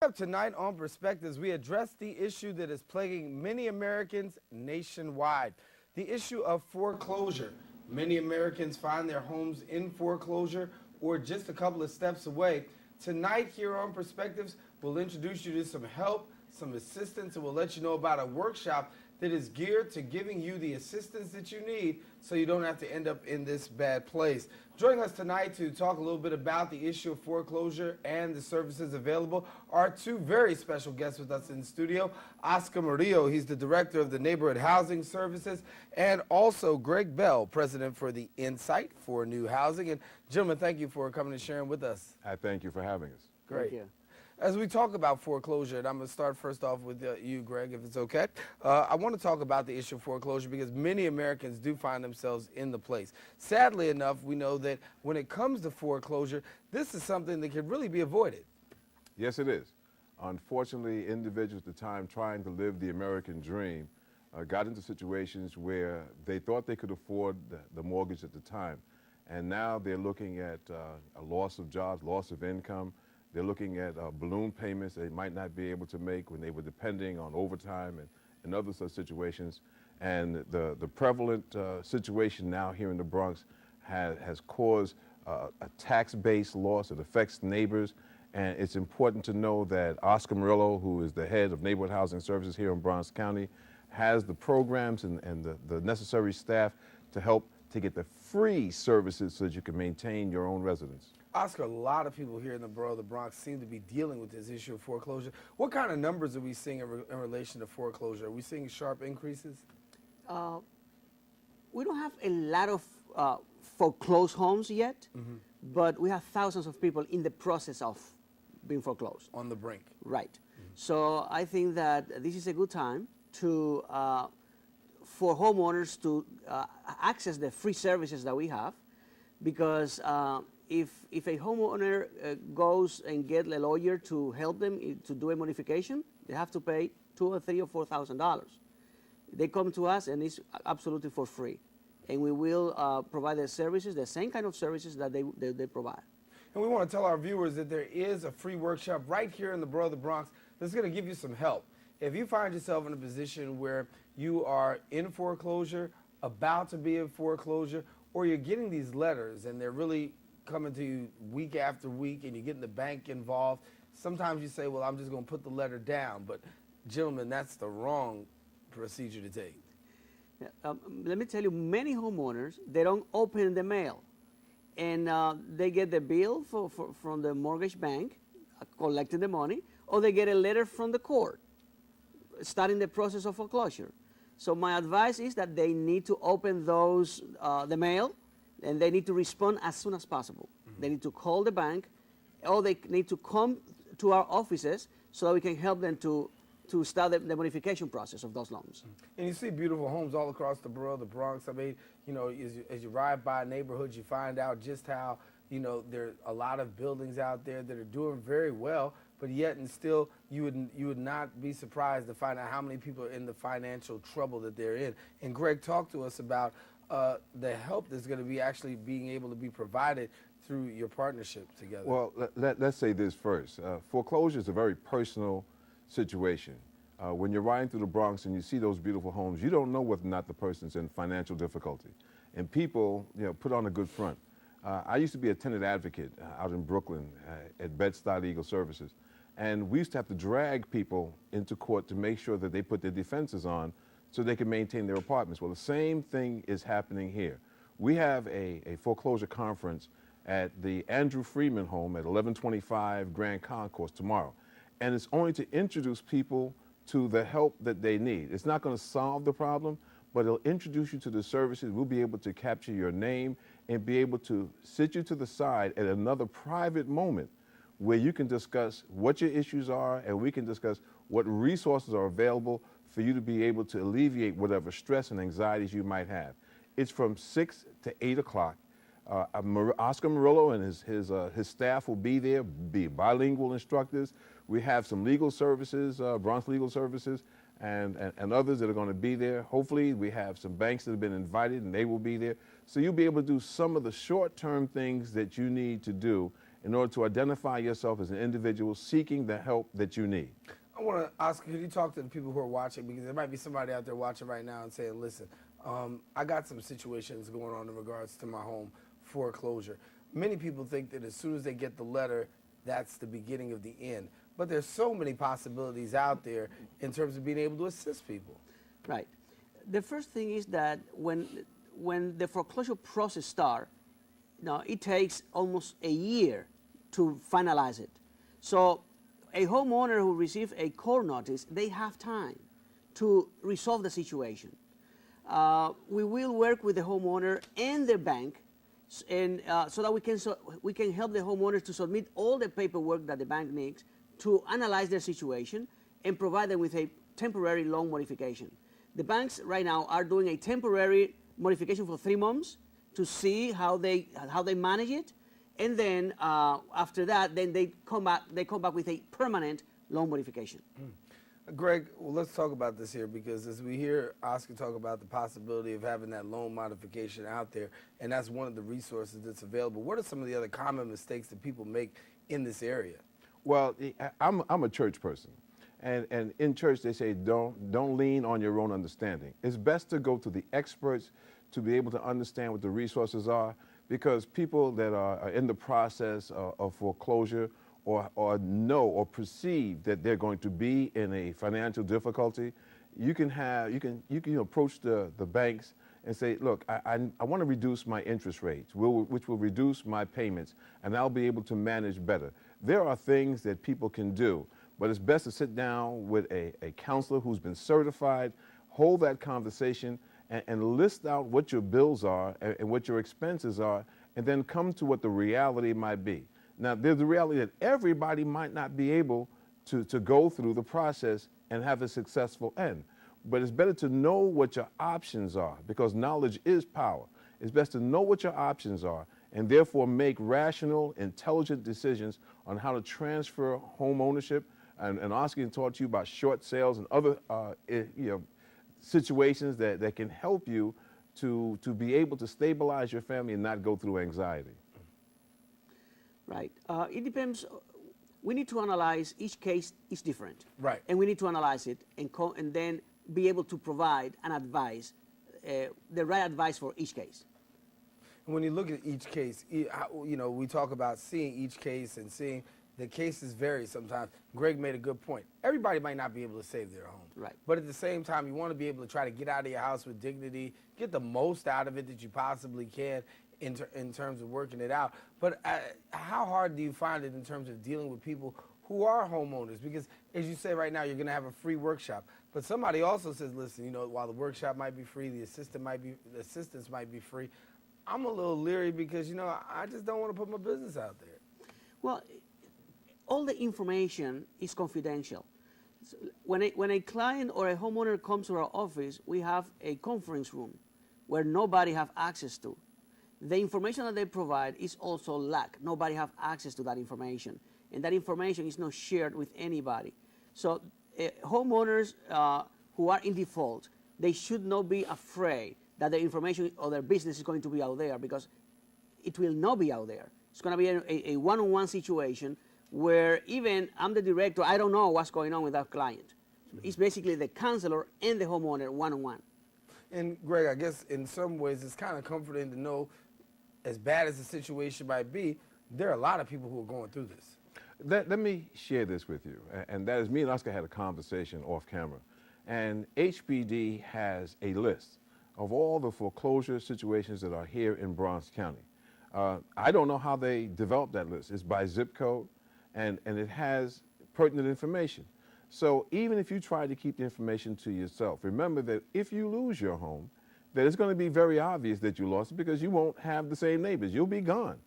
Up tonight on Perspectives, we address the issue that is plaguing many Americans nationwide, the issue of foreclosure. Many Americans find their homes in foreclosure or just a couple of steps away. Tonight here on Perspectives, we'll introduce you to some help, some assistance, and we'll let you know about a workshop that is geared to giving you the assistance that you need so you don't have to end up in this bad place. Joining us tonight to talk a little bit about the issue of foreclosure and the services available are two very special guests with us in the studio. Oscar Murillo, he's the director of the Neighborhood Housing Services, and also Gregg Bell, president for the Insight for New Housing. And gentlemen, thank you for coming and sharing with us. I thank you for having us. Great. Thank you. As we talk about foreclosure, and I'm going to start first off with you, Greg, if it's okay. I want to talk about the issue of foreclosure because many Americans do find themselves in the place. Sadly enough, we know that when it comes to foreclosure, this is something that can really be avoided. Yes, it is. Unfortunately, individuals at the time trying to live the American dream got into situations where they thought they could afford the mortgage at the time. And now they're looking at a loss of jobs, loss of income. They're looking at balloon payments they might not be able to make when they were depending on overtime and other such situations. And the prevalent situation now here in the Bronx has caused a tax-based loss. It affects neighbors. And it's important to know that Oscar Murillo, who is the head of Neighborhood Housing Services here in Bronx County, has the programs and the necessary staff to help to get the free services so that you can maintain your own residence. Oscar, a lot of people here in the borough of the Bronx seem to be dealing with this issue of foreclosure. What kind of numbers are we seeing in relation to foreclosure? Are we seeing sharp increases? We don't have a lot of foreclosed homes yet, but we have thousands of people in the process of being foreclosed. On the brink. Right. So I think that this is a good time to for homeowners to access the free services that we have, because if a homeowner goes and get a lawyer to help them to do a modification, they have to pay $2,000 or $3,000 or $4,000. They come to us and it's absolutely for free, and we will provide the services, the same kind of services that they provide. And we want to tell our viewers that there is a free workshop right here in the borough of the Bronx that's going to give you some help. If you find yourself in a position where you are in foreclosure, about to be in foreclosure, or you're getting these letters and they're really coming to you week after week and you're getting the bank involved, sometimes you say, well, I'm just going to put the letter down. But, gentlemen, that's the wrong procedure to take. Let me tell you, many homeowners, they don't open the mail. And they get the bill from the mortgage bank, collecting the money, or they get a letter from the court, starting the process of foreclosure. So my advice is that they need to open those, the mail, and they need to respond as soon as possible. They need to call the bank, or they need to come to our offices so that we can help them to start the modification process of those loans. And you see beautiful homes all across the borough of the Bronx. I mean, you know, as you ride by neighborhoods, you find out just how, you know, there are a lot of buildings out there that are doing very well, but yet and still you would not be surprised to find out how many people are in the financial trouble that they're in. And Greg, talk to us about the help that's going to be actually being able to be provided through your partnership together. Well, let's say this first. Foreclosure is a very personal situation. When you're riding through the Bronx and you see those beautiful homes, you don't know whether or not the person's in financial difficulty. And people, you know, put on a good front. I used to be a tenant advocate out in Brooklyn at Bed-Stuy Legal Services. And we used to have to drag people into court to make sure that they put their defenses on so they can maintain their apartments. Well, the same thing is happening here. We have a foreclosure conference at the Andrew Freeman home at 1125 Grand Concourse tomorrow. And it's only to introduce people to the help that they need. It's not going to solve the problem, but it'll introduce you to the services. We'll be able to capture your name and be able to sit you to the side at another private moment where you can discuss what your issues are, and we can discuss what resources are available for you to be able to alleviate whatever stress and anxieties you might have. It's from 6 to 8 o'clock. Oscar Murillo and his staff will be there, be bilingual instructors. We have some legal services, Bronx Legal Services, and others that are going to be there. Hopefully, we have some banks that have been invited, and they will be there. So you'll be able to do some of the short-term things that you need to do in order to identify yourself as an individual seeking the help that you need. I want to ask, could you talk to the people who are watching? Because there might be somebody out there watching right now and saying, listen, I got some situations going on in regards to my home foreclosure. Many people think that as soon as they get the letter, that's the beginning of the end. But there's so many possibilities out there in terms of being able to assist people. Right. The first thing is that when the foreclosure process starts, now it takes almost a year to finalize it. So a homeowner who receives a court notice, they have time to resolve the situation. We will work with the homeowner and the bank, and so that we can help the homeowners to submit all the paperwork that the bank needs to analyze their situation and provide them with a temporary loan modification. The banks right now are doing a temporary modification for 3 months to see how they manage it, and then after that, then they come back with a permanent loan modification. Greg, well, let's talk about this here, because as we hear Oscar talk about the possibility of having that loan modification out there, and that's one of the resources that's available, what are some of the other common mistakes that people make in this area? Well, I'm a church person, and in church they say don't lean on your own understanding. It's best to go to the experts to be able to understand what the resources are, because people that are in the process of foreclosure or know or perceive that they're going to be in a financial difficulty, you can approach the banks and say, look, I want to reduce my interest rates, which will reduce my payments, and I'll be able to manage better. There are things that people can do, but it's best to sit down with a counselor who's been certified, hold that conversation, and list out what your bills are and what your expenses are, and then come to what the reality might be. Now, there's the reality that everybody might not be able to go through the process and have a successful end. But it's better to know what your options are, because knowledge is power. It's best to know what your options are and therefore make rational, intelligent decisions on how to transfer home ownership. And Oscar can talk to you about short sales and other situations that can help you to be able to stabilize your family and not go through anxiety. Right. It depends. We need to analyze each case is different. Right. And we need to analyze it and then be able to provide an advice, the right advice for each case. And when you look at each case, we talk about seeing each case and seeing the cases vary sometimes. Greg made a good point. Everybody might not be able to save their home. Right. But at the same time, you want to be able to try to get out of your house with dignity, get the most out of it that you possibly can in terms of working it out. But how hard do you find it in terms of dealing with people who are homeowners? Because as you say right now, you're going to have a free workshop. But somebody also says, listen, while the workshop might be free, the assistance might be free, I'm a little leery because, I just don't want to put my business out there. Well, all the information is confidential. So when a client or a homeowner comes to our office, we have a conference room where nobody have access to. The information that they provide is also locked. Nobody have access to that information. And that information is not shared with anybody. So homeowners who are in default, they should not be afraid that their information or their business is going to be out there, because it will not be out there. It's going to be a one-on-one situation where even I'm the director, I don't know what's going on with that client. It's basically the counselor and the homeowner one-on-one. And Greg, I guess in some ways it's kind of comforting to know, as bad as the situation might be, there are a lot of people who are going through this. Let me share this with you, and that is, me and Oscar had a conversation off camera, and HPD has a list of all the foreclosure situations that are here in Bronx County. I don't know how they developed that list. It's by zip code, and it has pertinent information. So even if you try to keep the information to yourself, remember that if you lose your home, that it's going to be very obvious that you lost it, because you won't have the same neighbors. You'll be gone.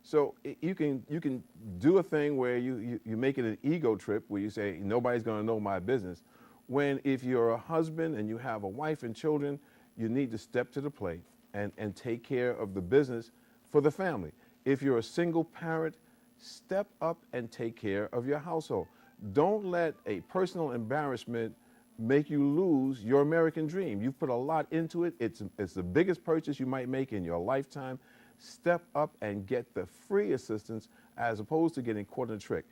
So you can do a thing where you make it an ego trip, where you say nobody's going to know my business, when if you're a husband and you have a wife and children, you need to step to the plate and take care of the business for the family. If you're a single parent, step up and take care of your household. Don't let a personal embarrassment make you lose your American dream. You've put a lot into it. It's the biggest purchase you might make in your lifetime. step up and get the free assistance as opposed to getting caught in a trick.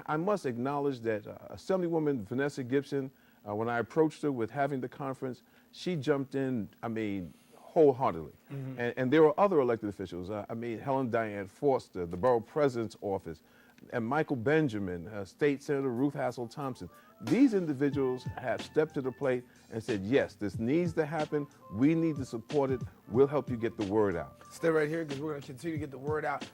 I must acknowledge that Assemblywoman Vanessa Gibson, when I approached her with having the conference, she jumped in, wholeheartedly. And there were other elected officials. Helen Diane Forster, the borough president's office, and Michael Benjamin, State Senator Ruth Hassel Thompson. These individuals have stepped to the plate and said, yes, this needs to happen. We need to support it. We'll help you get the word out. Stay right here because we're going to continue to get the word out